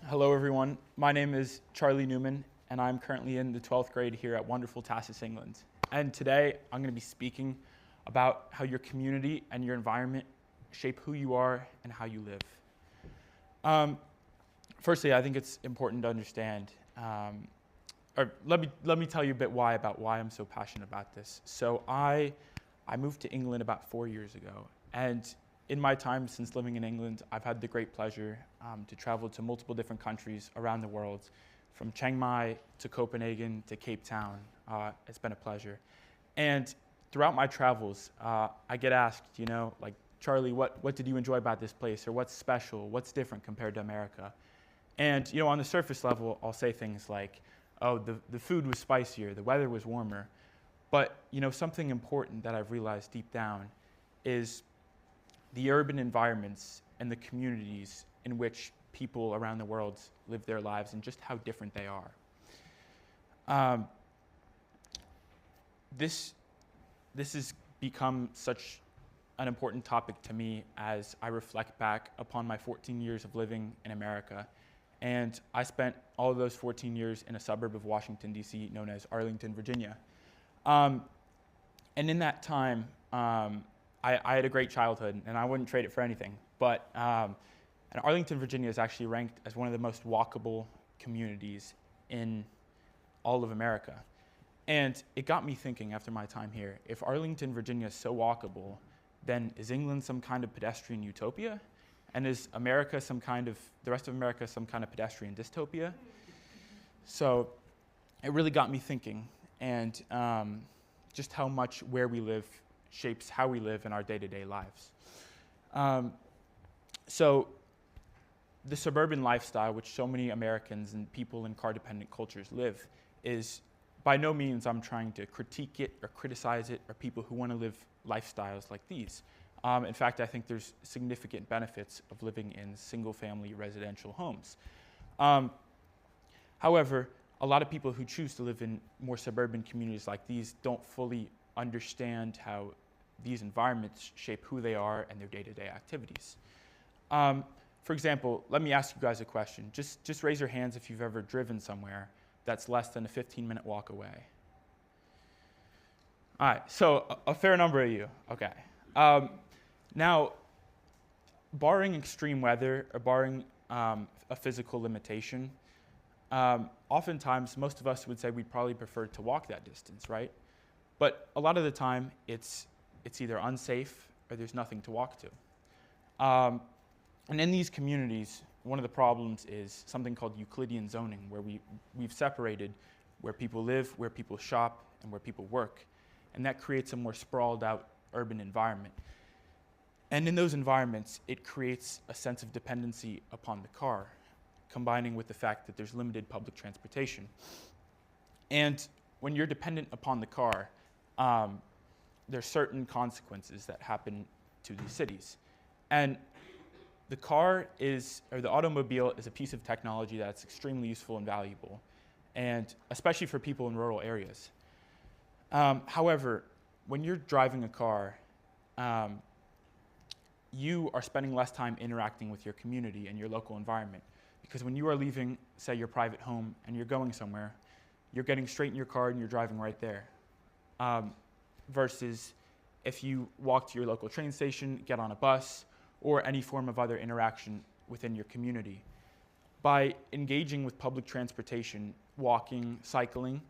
Hello, everyone. My name is Charlie Neuman, and I'm currently in the 12th grade here at wonderful TEDxTASIS England. And today, I'm going to be speaking about how your community and your environment shape who you are and how you live. Firstly, I think it's important to understand, or let me tell you a bit about why I'm so passionate about this. So I moved to England about 4 years ago, and in my time since living in England, I've had the great pleasure to travel to multiple different countries around the world, from Chiang Mai to Copenhagen to Cape Town. It's been a pleasure. And throughout my travels, I get asked, like, Charlie, what did you enjoy about this place? Or what's special? What's different compared to America? And on the surface level, I'll say things like, oh, the food was spicier, the weather was warmer. But something important that I've realized deep down is the urban environments and the communities in which people around the world live their lives and just how different they are. This has become such an important topic to me as I reflect back upon my 14 years of living in America. And I spent all of those 14 years in a suburb of Washington, D.C., known as Arlington, Virginia. And in that time, I had a great childhood, and I wouldn't trade it for anything. But and Arlington, Virginia is actually ranked as one of the most walkable communities in all of America. And it got me thinking after my time here, if Arlington, Virginia is so walkable, then is England some kind of pedestrian utopia? And is the rest of America some kind of pedestrian dystopia? So it really got me thinking, and just how much where we live shapes how we live in our day-to-day lives. So the suburban lifestyle, which so many Americans and people in car-dependent cultures live, is by no means I'm trying to critique it or criticize it or people who want to live lifestyles like these. In fact, I think there's significant benefits of living in single-family residential homes. However, a lot of people who choose to live in more suburban communities like these don't fully understand how these environments shape who they are and their day-to-day activities. For example, let me ask you guys a question. Just raise your hands if you've ever driven somewhere that's less than a 15-minute walk away. All right, so a fair number of you, okay. Now, barring extreme weather or barring a physical limitation, oftentimes most of us would say we'd probably prefer to walk that distance, right? But a lot of the time, it's either unsafe or there's nothing to walk to. And in these communities, one of the problems is something called Euclidean zoning, where we've separated where people live, where people shop, and where people work. And that creates a more sprawled out urban environment. And in those environments, it creates a sense of dependency upon the car, combining with the fact that there's limited public transportation. And when you're dependent upon the car, there's certain consequences that happen to these cities. And the automobile is a piece of technology that's extremely useful and valuable, and especially for people in rural areas. However, when you're driving a car, you are spending less time interacting with your community and your local environment. Because when you are leaving, say, your private home and you're going somewhere, you're getting straight in your car and you're driving right there. Versus if you walk to your local train station, get on a bus, or any form of other interaction within your community. By engaging with public transportation, walking, cycling,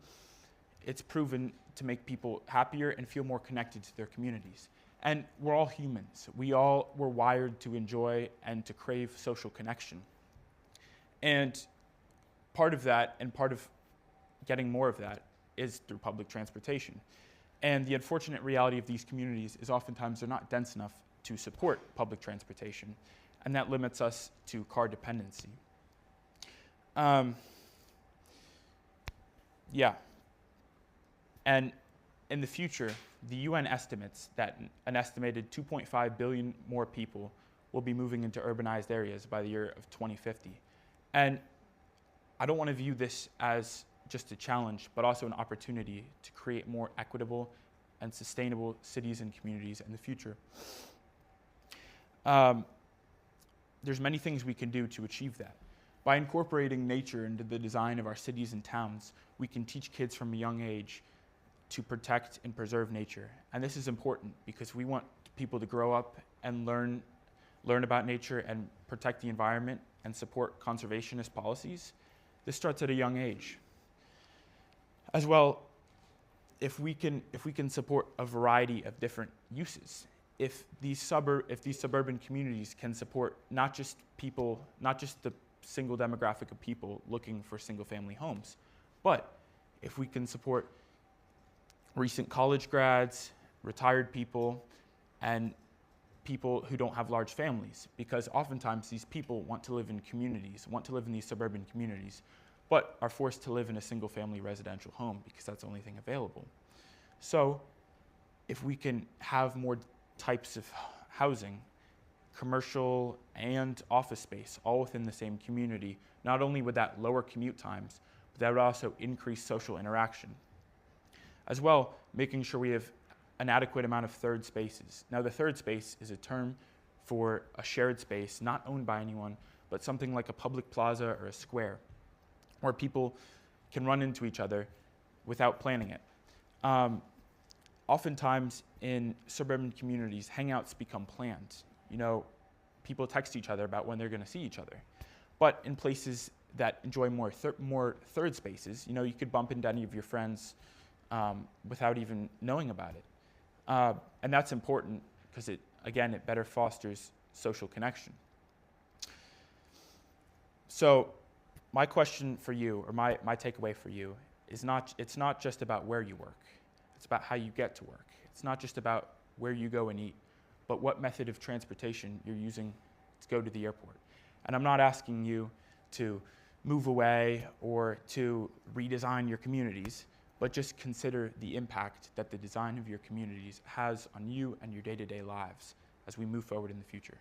it's proven to make people happier and feel more connected to their communities. And we're all humans. We all were wired to enjoy and to crave social connection. And part of that, and part of getting more of that, is through public transportation. And the unfortunate reality of these communities is oftentimes they're not dense enough to support public transportation, and that limits us to car dependency. And in the future, the UN estimates that an estimated 2.5 billion more people will be moving into urbanized areas by the year of 2050. And I don't want to view this as just a challenge, but also an opportunity to create more equitable and sustainable cities and communities in the future. There's many things we can do to achieve that. By incorporating nature into the design of our cities and towns, we can teach kids from a young age to protect and preserve nature. And this is important because we want people to grow up and learn about nature and protect the environment and support conservationist policies. This starts at a young age. As well, if we can support a variety of different uses, if these suburban communities can support not just the single demographic of people looking for single-family homes, but if we can support recent college grads, retired people, and people who don't have large families, because oftentimes these people want to live in communities, want to live in these suburban communities, but are forced to live in a single-family residential home because that's the only thing available. So if we can have more types of housing, commercial and office space, all within the same community, not only would that lower commute times, but that would also increase social interaction. As well, making sure we have an adequate amount of third spaces. Now, the third space is a term for a shared space not owned by anyone, but something like a public plaza or a square, where people can run into each other without planning it. Oftentimes in suburban communities, hangouts become planned. You know, people text each other about when they're going to see each other. But in places that enjoy more third spaces, you know, you could bump into any of your friends without even knowing about it. And that's important because it better fosters social connection. So my question for you, or my takeaway for you, is it's not just about where you work. It's about how you get to work. It's not just about where you go and eat, but what method of transportation you're using to go to the airport. And I'm not asking you to move away or to redesign your communities, but just consider the impact that the design of your communities has on you and your day-to-day lives as we move forward in the future.